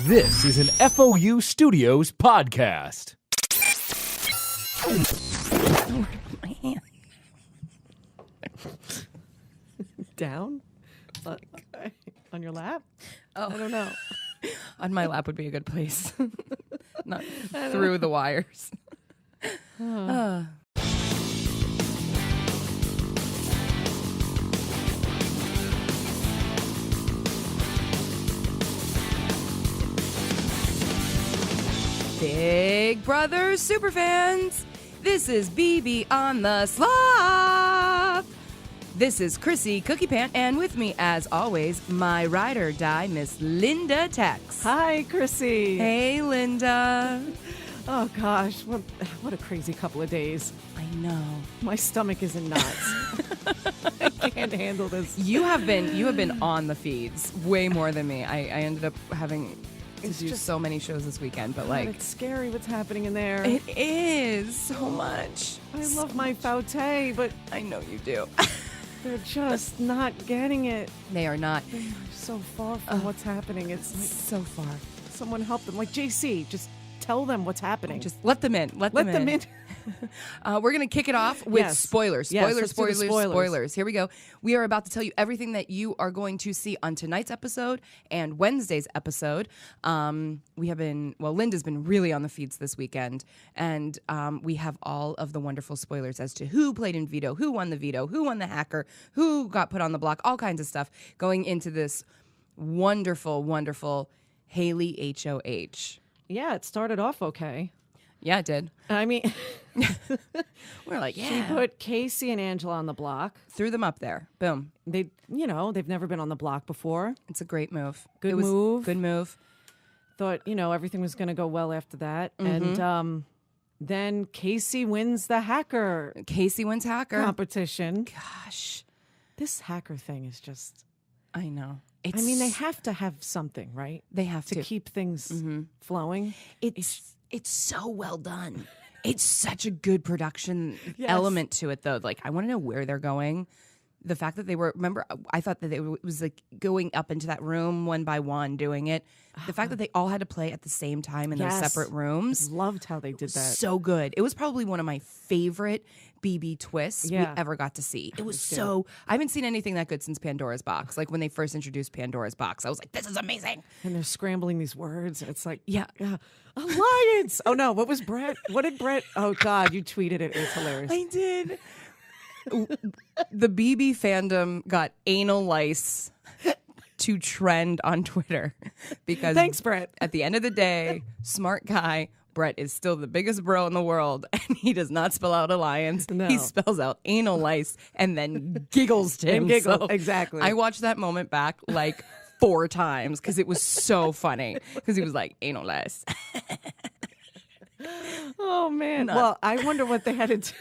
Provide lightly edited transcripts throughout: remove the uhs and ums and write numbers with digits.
This is an FOU Studios podcast. My hand. Down? On your lap? Oh. I don't know. On my lap would be a good place. Not through the wires. Big Brother superfans, this is BB on the Slop. This is Chrissy Cookie Pant, and with me, as always, my ride or die, Miss Linda Tex. Hi, Chrissy. Hey, Linda. Oh, gosh. What a crazy couple of days. I know. My stomach is in knots. I can't handle this. You have been on the feeds way more than me. I ended up having to do so many shows this weekend, but God, it's scary what's happening in there. it is so much. I love my Fouette, but I know you do. they're just not getting it. They are not. They're so far from what's happening. It's like So far. someone help them. Like JC, just tell them what's happening. Just let them in. Let them in. We're going to kick it off with Yes. spoilers. Yes, Spoilers, let's do the spoilers, spoilers. spoilers. Here we go. We are about to tell you everything that you are going to see on tonight's episode and Wednesday's episode. Linda's been really on the feeds this weekend, and we have all of the wonderful spoilers as to who played in veto, who won the hacker, who got put on the block, all kinds of stuff going into this wonderful, wonderful Hayleigh HOH. Yeah, it started off okay. Yeah, it did. I mean, We're like, she yeah. put Casey and Angela on the block. Threw them up there. Boom. They've never been on the block before. It's a great move. Good It was move. Good move. Thought, everything was going to go well after that. And then Casey wins the hacker Casey wins hacker. competition. Gosh, This hacker thing is just, I know. they have to have something, right? They have To to. keep things flowing. It's so well done. It's such a good production Yes. element to it, though. Like, I want to know where they're going. The fact that they were, remember, I thought that it was like going up into that room one by one doing it. The fact that they all had to play at the same time in those Yes. separate rooms. Loved how they did that. So good. It was probably one of my favorite BB twists Yeah. we ever got to see. It was so, I haven't seen anything that good since Pandora's Box. Like when they first introduced Pandora's Box, I was like, this is amazing. And they're scrambling these words. It's like, Yeah. alliance. Oh, no. What was Brett? What did Brett? Oh, God. You tweeted it. It was hilarious. I did. The BB fandom got anallice to trend on Twitter because Thanks, Brett. at the end of the day, smart guy, Brett is still the biggest bro in the world, and he does not spell out alliance. No. He spells out analyce and then giggles to And giggle, himself. exactly. I watched that moment back like 4 times because it was so funny because he was like, analyce. Oh, man. Well, I wonder what they had to do.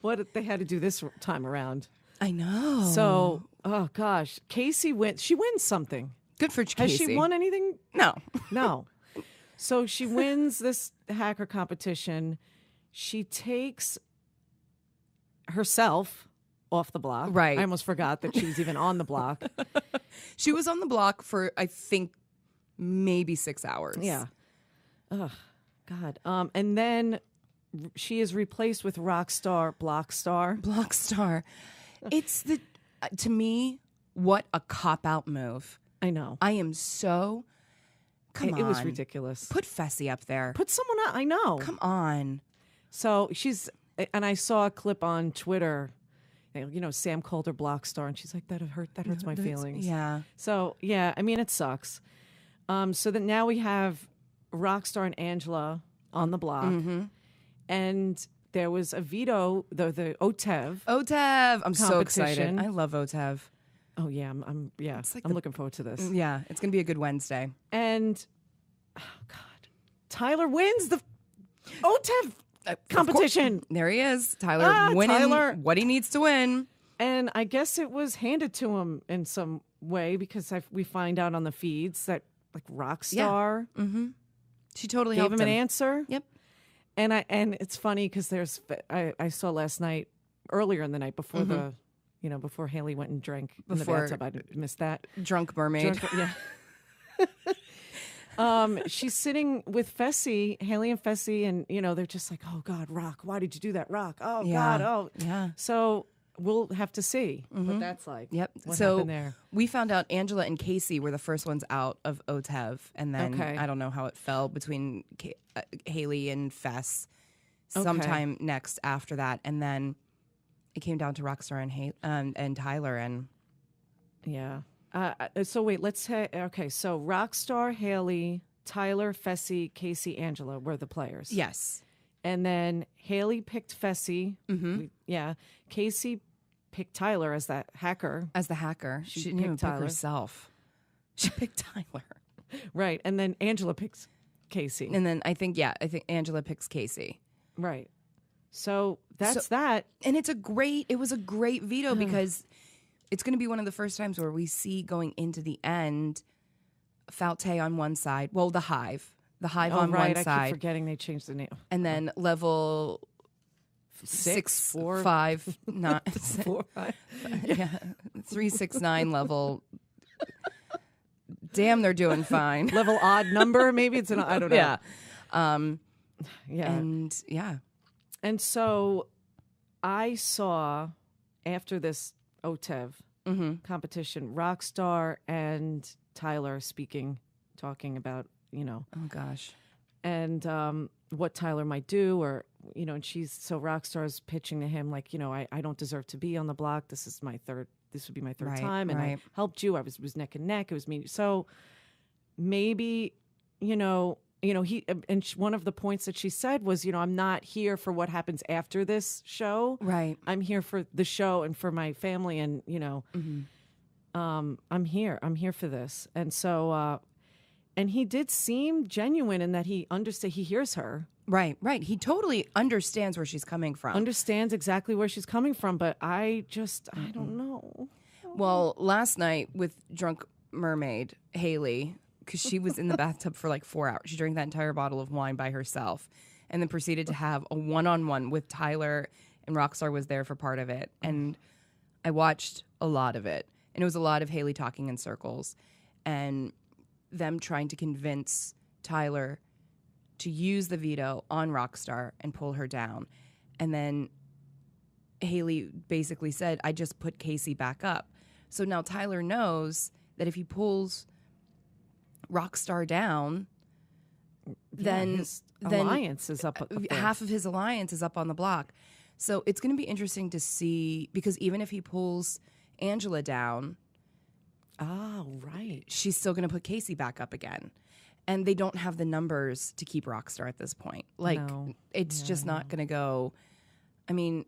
What they had to do this time around. I know. So, oh gosh, Casey wins. She wins something. Good for Has Casey. she won anything? No. No. So she wins this hacker competition. She takes herself off the block. Right. I almost forgot that she was even on the block. She was on the block for, I think, maybe 6 hours. Yeah. Oh, God. And then she is replaced with Blockstar. Blockstar. It's to me, what a cop-out move. I know. I am so, come on. It was ridiculous. Put Fessy up there. Put someone out. I know. Come on. So and I saw a clip on Twitter, Sam called her Blockstar, and she's like, that hurts my feelings. Yeah. So, yeah, I mean, it sucks. So that now we have Rockstar and Angela on the block, and there was a veto, the OTEV. OTEV. I'm so excited. Competition. I love OTEV. Oh yeah, I'm like I'm looking forward to this. Yeah, it's going to be a good Wednesday. And, oh God, Tyler wins the OTEV competition. There he is. Tyler winning Tyler. what he needs to win. And I guess it was handed to him in some way because we find out on the feeds that like Rockstar She totally gave helped him an answer. Yep. And it's funny because I saw last night, earlier in the night before the, before Hayleigh went and drank in the Before- bathtub. I missed that. Drunk Mermaid. Yeah. She's sitting with Fessy, Hayleigh and Fessy, and they're just like, oh God, Rock, why did you do that, Rock? Oh Yeah. God, oh Yeah. So we'll have to see what that's like. Yep. What So happened there? we found out Angela and Casey were the first ones out of OTEV, and then Okay. I don't know how it fell between Hayleigh and Fess sometime next after that, and then it came down to Rockstar and Tyler, and Yeah. So wait, let's say, okay, so Rockstar, Hayleigh, Tyler, Fessy, Casey, Angela were the players. yes. And then Hayleigh picked Fessy. Mm-hmm. Casey picked Tyler as that hacker. As the hacker, she didn't picked even pick Tyler. herself. She picked Tyler. Right. And then Angela picks Casey. And then I think Angela picks Casey. Right. So that's that. And it was a great veto because it's going to be one of the first times where we see going into the end, Fouette on one side. Well, the Hive on right. one side. I keep forgetting they changed the name. And then level 5, not 4, 5. 369 level. Damn, they're doing fine. Level odd number, maybe it's I don't know. Yeah. Yeah. And so I saw after this OTEV competition, Rockstar and Tyler talking about, Oh gosh. and what Tyler might do, or and so Rockstar's pitching to him like, I don't deserve to be on the block. This would be my third Right, time, and I right. helped you. I was neck and neck. It was me. So maybe one of the points that she said was, I'm not here for what happens after this show. Right. I'm here for the show and for my family, and I'm here for this. And so and he did seem genuine in that he hears her. Right. He totally understands where she's coming from. Understands exactly where she's coming from, but I don't know. Well, last night with drunk Mermaid, Hayleigh, because she was in the bathtub for like 4 hours. She drank that entire bottle of wine by herself and then proceeded to have a one-on-one with Tyler, and Rockstar was there for part of it. And I watched a lot of it. And it was a lot of Hayleigh talking in circles and them trying to convince Tyler to use the veto on Rockstar and pull her down. And then Hayleigh basically said, I just put Casey back up. So now Tyler knows that if he pulls Rockstar down, then his alliance is up there. Half of his alliance is up on the block. So it's going to be interesting to see, because even if he pulls Angela down, right, she's still going to put Casey back up again. And they don't have the numbers to keep Rockstar at this point. It's just not going to go. I mean,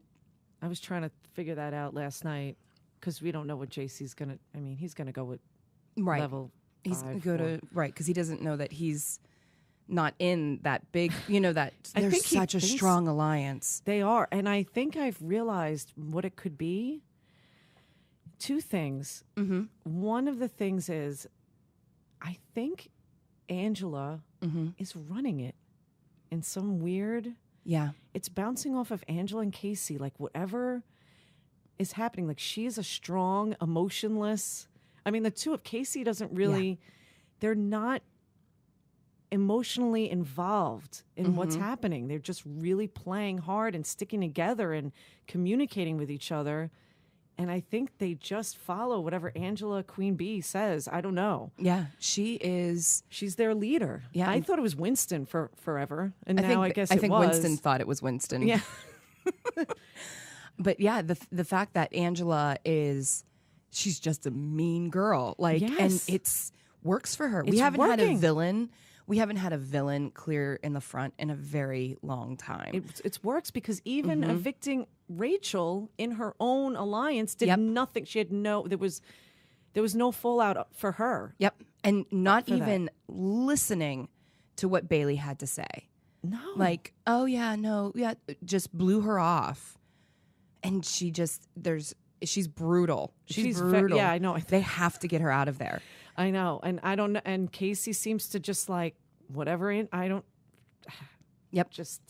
I was trying to figure that out last night because we don't know what JC's going to. I mean, he's going to go with level. He's 5, going to go to because he doesn't know that he's not in that big. That I there's think he such a thinks strong alliance. They are, and I think I've realized what it could be. 2 things. Mm-hmm. One of the things is, I think Angela is running it in some weird. Yeah. It's bouncing off of Angela and Casey, like whatever is happening. Like she is a strong, emotionless. I mean, the two of Casey doesn't really. They're not emotionally involved in what's happening. They're just really playing hard and sticking together and communicating with each other. And I think they just follow whatever Angela Queen Bee says. I don't know. Yeah, she is. She's their leader. Yeah, I thought it was Winston for forever, and now I guess I think was. Winston thought it was Winston. Yeah, but yeah, the fact that Angela she's just a mean girl. Like, and it's works for her. We haven't had a villain. We haven't had a villain clear in the front in a very long time. It works because even evicting Rachel in her own alliance did nothing. She had there was no fallout for her. Yep, and not even listening to what Bailey had to say. No, like, oh yeah, no, yeah, just blew her off, and she's brutal. She's brutal. Yeah, I know. They have to get her out of there. I know, and I don't know. And Casey seems to just like whatever. I don't. Yep. Just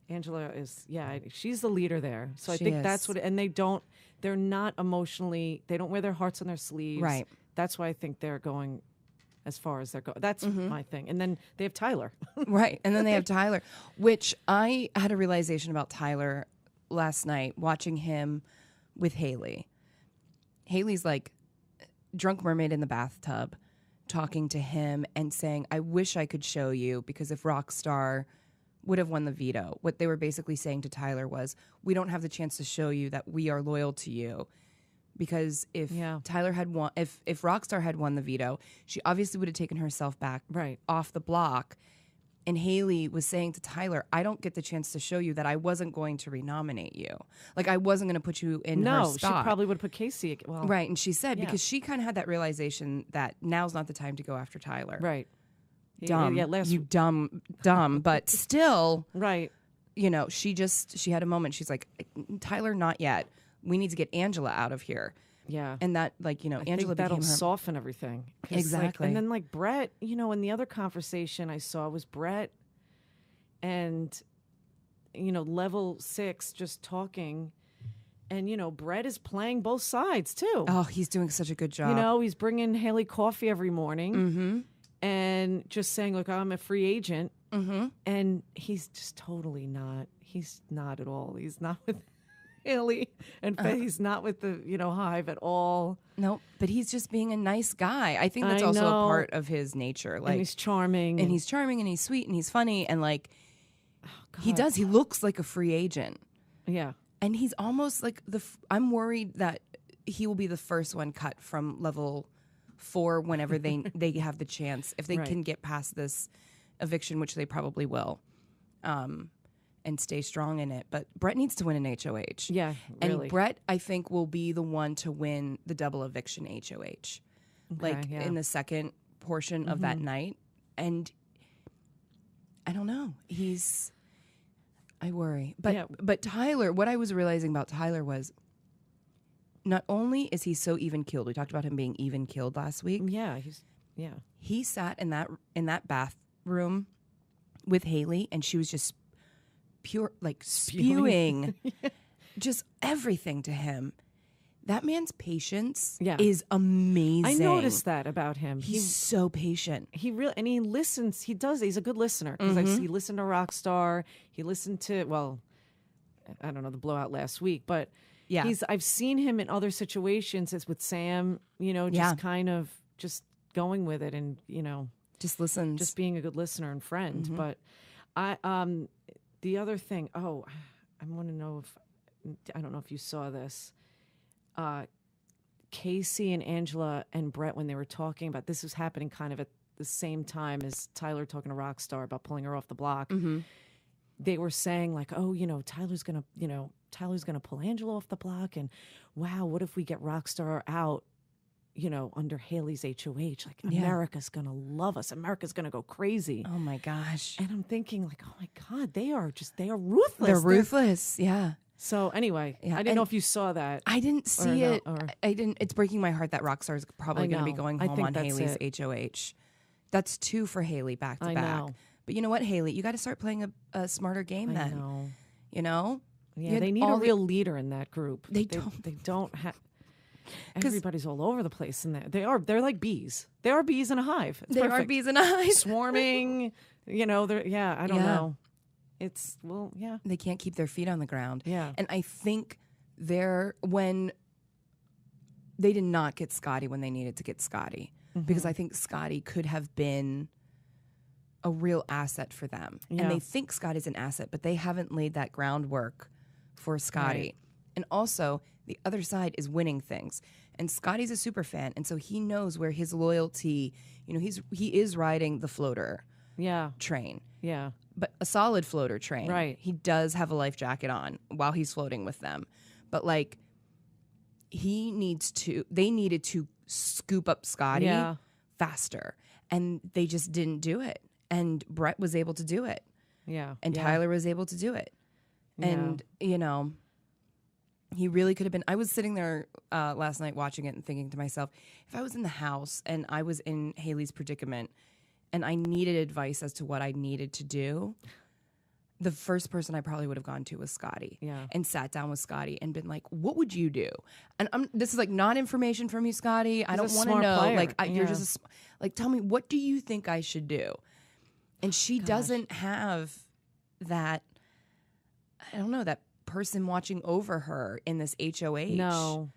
Angela is. Yeah, she's the leader there. So I think is. that's what. And they don't. They're not emotionally. They don't wear their hearts on their sleeves. Right. That's why I think they're going as far as they're going. That's my thing. And then they have Tyler. Right. And then they have Tyler, which I had a realization about Tyler last night watching him with Hayleigh. Hayleigh's like drunk mermaid in the bathtub talking to him and saying, I wish I could show you, because if Rockstar would have won the veto, what they were basically saying to Tyler was, we don't have the chance to show you that we are loyal to you. Because if Tyler had won, if Rockstar had won the veto, she obviously would have taken herself back off the block. And Hayleigh was saying to Tyler, I don't get the chance to show you that I wasn't going to renominate you. Like, I wasn't going to put you in her spot. No, she probably would have put Casey. Well, right. And she said, because she kind of had that realization that now's not the time to go after Tyler. Right. Dumb. Yeah, you dumb. But still, right. You know, she had a moment. She's like, Tyler, not yet. We need to get Angela out of here. Yeah. And that, like, you know, Angela that'll became her... soften everything. Exactly. And then, like, Brett, you know, in the other conversation I saw was Brett and, you know, level 6 just talking. And, you know, Brett is playing both sides, too. Oh, he's doing such a good job. You know, he's bringing Hayleigh coffee every morning. Mm-hmm. And just saying, look, I'm a free agent. Mm-hmm. And he's just totally not. He's not at all. He's not with... Hayleigh, and he's not with the Hive at all. No, but he's just being a nice guy. I think that's also a part of his nature. Like, and he's charming, and he's charming, and he's sweet, and he's funny, and like he looks like a free agent. Yeah, and he's almost like I'm worried that he will be the first one cut from level 4 whenever they have the chance, if they can get past this eviction, which they probably will. And stay strong in it. But Brett needs to win an HOH. Yeah, really. And Brett, I think, will be the one to win the double eviction HOH. In the second portion of that night. And I don't know. I worry. But Tyler, what I was realizing about Tyler was, not only is he so even keeled, we talked about him being even keeled last week. Yeah, he sat in that bathroom with Hayleigh, and she was just pure, like, spewing just everything to him. That man's patience is amazing. I noticed that about him. He's so patient. He listens. He's a good listener, because he listened to Rockstar. He listened to, well, I don't know, the blowout last week, but I've seen him in other situations. It's with Sam, just kind of just going with it, and just listens, just being a good listener and friend. But the other thing, I want to know I don't know if you saw this. Casey and Angela and Brett, when they were talking about this, was happening kind of at the same time as Tyler talking to Rockstar about pulling her off the block. They were saying, like, oh, Tyler's gonna pull Angela off the block, and wow, what if we get Rockstar out? Under Hayleigh's HOH, like, America's gonna love us. America's gonna go crazy. Oh my gosh! And I'm thinking, like, oh my God, they are ruthless. They're ruthless. Yeah. So anyway, I didn't know if you saw that. I didn't see it. I didn't. It's breaking my heart that Rockstar's probably going to be going home on Hayleigh's HOH. That's 2 for Hayleigh back to back. But you know what, Hayleigh, you got to start playing a smarter game then. Know. You know? Yeah, they need a real leader in that group. They don't. They don't have. Everybody's all over the place in there. They're like bees. They are bees in a hive. It's perfect. Are bees in a hive. Swarming. I don't know. It's, They can't keep their feet on the ground. Yeah. And I think when they did not get Scotty when they needed to get Scotty, because I think Scotty could have been a real asset for them. Yeah. And they think Scotty's an asset, but they haven't laid that groundwork for Scotty. Right. And also, the other side is winning things. And Scotty's a super fan, and so he knows where his loyalty, he is riding the floater train. Yeah. But a solid floater train. Right. He does have a life jacket on while he's floating with them. But, like, they needed to scoop up Scotty faster. And they just didn't do it. And Brett was able to do it. Yeah. And Tyler was able to do it. And, he really could have been. I was sitting there last night watching it and thinking to myself, if I was in the house and I was in Hayleigh's predicament and I needed advice as to what I needed to do, the first person I probably would have gone to was Scotty. Yeah. And sat down with Scotty and been like, what would you do? And this is like not information from you, Scotty. I don't want to know. player. Like, you're just like, tell me, what do you think I should do? And she doesn't have that, I don't know, that person watching over her in this HOH.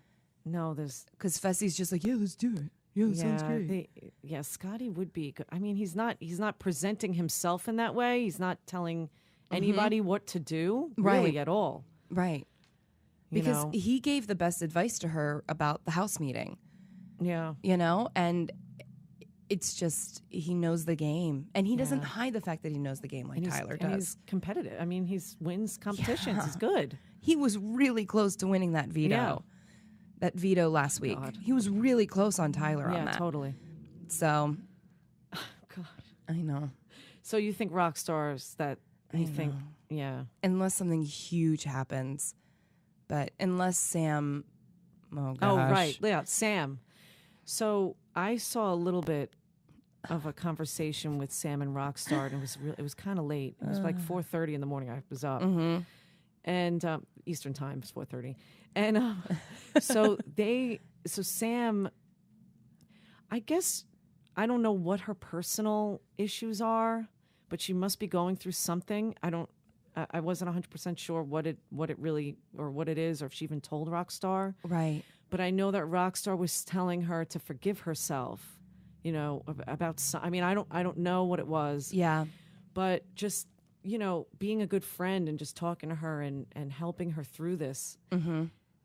No, there's... Because Fessy's just like, yeah, let's do it. Yeah, that sounds great. Scotty would be good. I mean, he's not presenting himself in that way. He's not telling anybody what to do, really, at all. Right. Because he gave the best advice to her about the house meeting. Yeah. You know? And it's just, he knows the game. And he doesn't hide the fact that he knows the game like Tyler does. And he's competitive. I mean, he wins competitions. Yeah. He's good. He was really close to winning that veto. Yeah. That veto last week. God. He was really close on Tyler on that. Yeah, totally. So, God. I know. So you think Rockstars that you think, Unless something huge happens. But unless Sam, oh gosh. Oh, right. Yeah, Sam. So I saw a little bit of a conversation with Sam and Rockstar, and it was kind of late. It was like 4:30 in the morning. I was up. And Eastern time is 4:30. And so Sam, I guess, I don't know what her personal issues are, but she must be going through something. I wasn't 100% sure what it really, or what it is, or if she even told Rockstar. Right. But I know that Rockstar was telling her to forgive herself, about, I mean, I don't know what it was. Yeah. But just, being a good friend and just talking to her and helping her through this. Mm-hmm.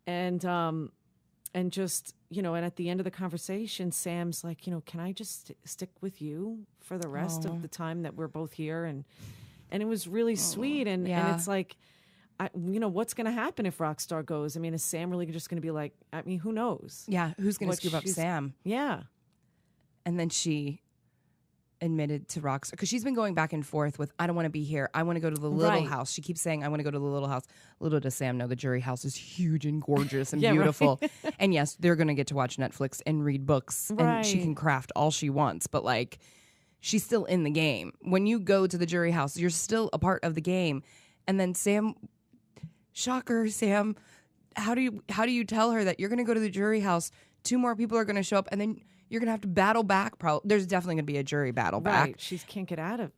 And just, and at the end of the conversation, Sam's like, can I just stick with you for the rest of the time that we're both here? And it was really sweet. And it's like, what's going to happen if Rockstar goes? I mean, is Sam really just going to be like, I mean, who knows? Yeah. Who's going to scoop up Sam? Yeah. And then she admitted to Rockstar, because she's been going back and forth with, I don't want to be here. I want to go to the little house. She keeps saying, I want to go to the little house. Little does Sam know the jury house is huge and gorgeous and beautiful. Right. And yes, they're going to get to watch Netflix and read books. Right. And she can craft all she wants. But like, she's still in the game. When you go to the jury house, you're still a part of the game. And then Sam, shocker, Sam, how do you tell her that you're going to go to the jury house, 2 more people are going to show up, and then you're going to have to battle back. There's definitely going to be a jury battle back. She can't get out of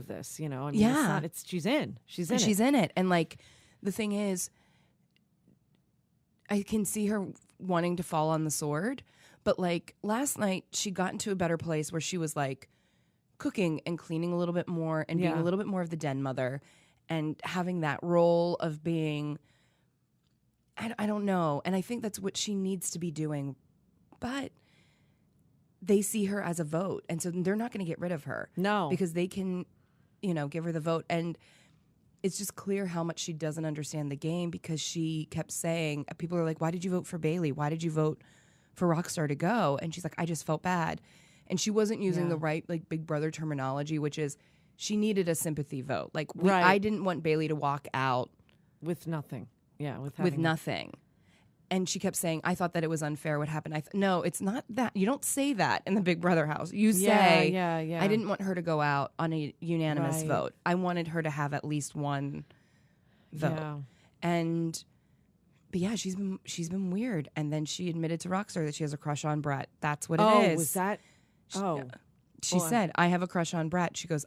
this, I mean, she's in it. And like, the thing is, I can see her wanting to fall on the sword, but like last night she got into a better place where she was like cooking and cleaning a little bit more and being a little bit more of the den mother and having that role of being, I don't know. And I think that's what she needs to be doing. But they see her as a vote, and so they're not going to get rid of her. No. Because they can, give her the vote. And it's just clear how much she doesn't understand the game, because she kept saying, people are like, why did you vote for Bailey? Why did you vote for Rockstar to go? And she's like, I just felt bad. And she wasn't using the right, like, Big Brother terminology, which is she needed a sympathy vote. Like, I didn't want Bailey to walk out. With nothing. Yeah, with nothing. And she kept saying, I thought that it was unfair what happened. No, it's not that. You don't say that in the Big Brother house. You say, I didn't want her to go out on a unanimous vote. I wanted her to have at least one vote. Yeah. But yeah, she's been weird. And then she admitted to Rockstar that she has a crush on Brett. That's what it is. Was that? She said, I have a crush on Brett. She goes,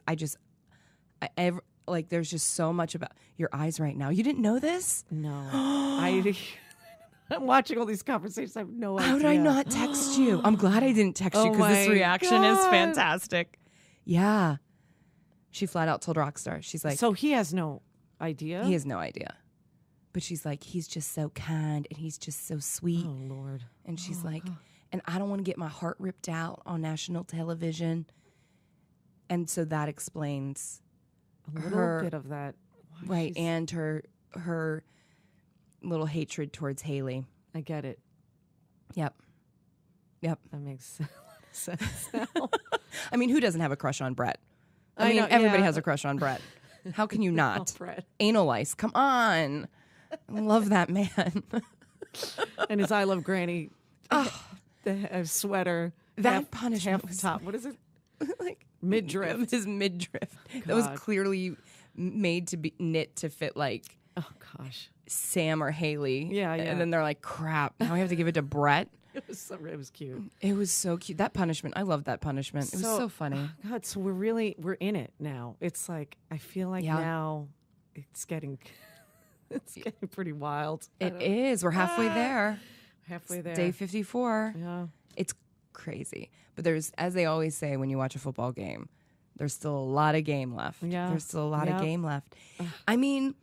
there's just so much about your eyes right now. You didn't know this? No. I'm watching all these conversations. I have no idea. How did I not text you? I'm glad I didn't text you, because this reaction is fantastic. Yeah. She flat out told Rockstar. She's like... So he has no idea? He has no idea. But she's like, he's just so kind and he's just so sweet. Oh, Lord. And she's like, and I don't want to get my heart ripped out on national television. And so that explains a little bit of that. Right. And her little hatred towards Hayleigh. I get it. Yep. That makes sense now. I mean, who doesn't have a crush on Brett? I mean, everybody has a crush on Brett. How can you not? Brett. Anallice, come on. I love that man. And his I Love Granny the sweater. That punishment half top. What is it? Like midriff. His midriff. That was clearly made to be knit to fit like Oh gosh. Sam or Hayleigh. Yeah. And then they're like, crap, now we have to give it to Brett. It was cute. It was so cute. That punishment, I loved that punishment. It was so funny. God, so we're in it now. It's like I feel like now it's getting pretty wild. It is. We're halfway there. Halfway there. Day 54. Yeah. It's crazy. But there's, as they always say when you watch a football game, there's still a lot of game left. Yeah. There's still a lot of game left. I mean,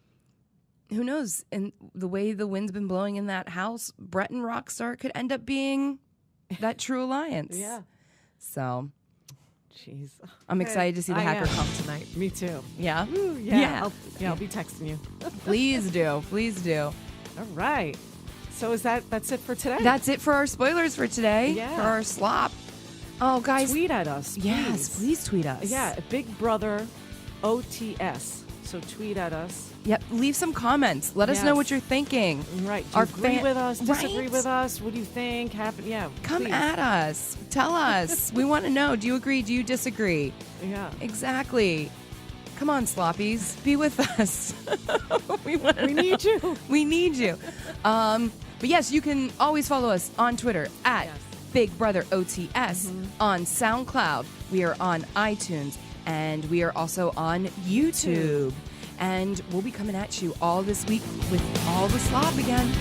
who knows? And the way the wind's been blowing in that house, Brett and Rockstar could end up being that true alliance. Yeah. So, jeez. I'm excited to see the hacker come tonight. Me too. Yeah? Ooh, yeah. I'll be texting you. Please do. Please do. All right. So that's it for today? That's it for our spoilers for today. Yeah. For our slop. Oh, guys. Tweet at us. Yes, please tweet us. Yeah, Big Brother OTS. So tweet at us. Yep. Leave some comments. Let us know what you're thinking. Right. Do you agree with us? Disagree with us? What do you think happened? Yeah. Come please. at us. Tell us. We want to know. Do you agree? Do you disagree? Yeah. Exactly. Come on, sloppies. Be with us. We need you. We need you. But yes, you can always follow us on Twitter at Big Brother OTS, on SoundCloud. We are on iTunes, and we are also on YouTube. And we'll be coming at you all this week with all the slop again.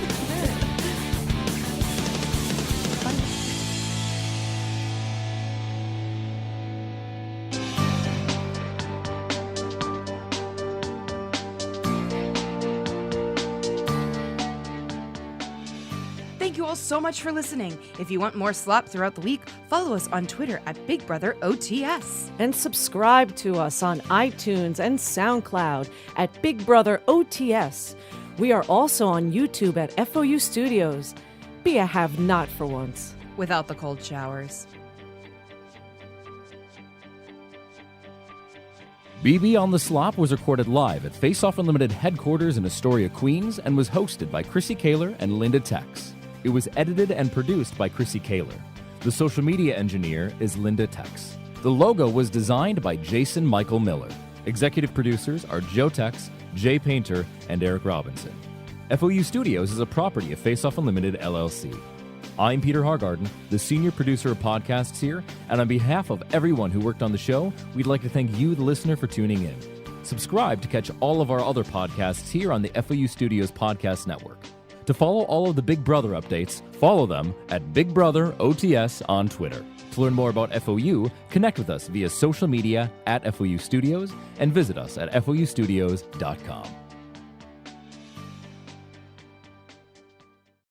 Thank you all so much for listening. If you want more slop throughout the week, follow us on Twitter at Big Brother OTS. And subscribe to us on iTunes and SoundCloud at Big Brother OTS. We are also on YouTube at FOU Studios. Be a have-not for once. Without the cold showers. BB on the Slop was recorded live at Face Off Unlimited headquarters in Astoria, Queens, and was hosted by Chrissie and Linda Tex. It was edited and produced by Chrissie. The social media engineer is Linda Tex. The logo was designed by Jason Michael Miller. Executive producers are Joe Tex, Jay Painter, and Eric Robinson. FOU Studios is a property of Face Off Unlimited, LLC. I'm Peter Hargarden, the senior producer of podcasts here, and on behalf of everyone who worked on the show, we'd like to thank you, the listener, for tuning in. Subscribe to catch all of our other podcasts here on the FOU Studios Podcast Network. To follow all of the Big Brother updates, follow them at Big Brother OTS on Twitter. To learn more about FOU, connect with us via social media at FOU Studios and visit us at FOUstudios.com.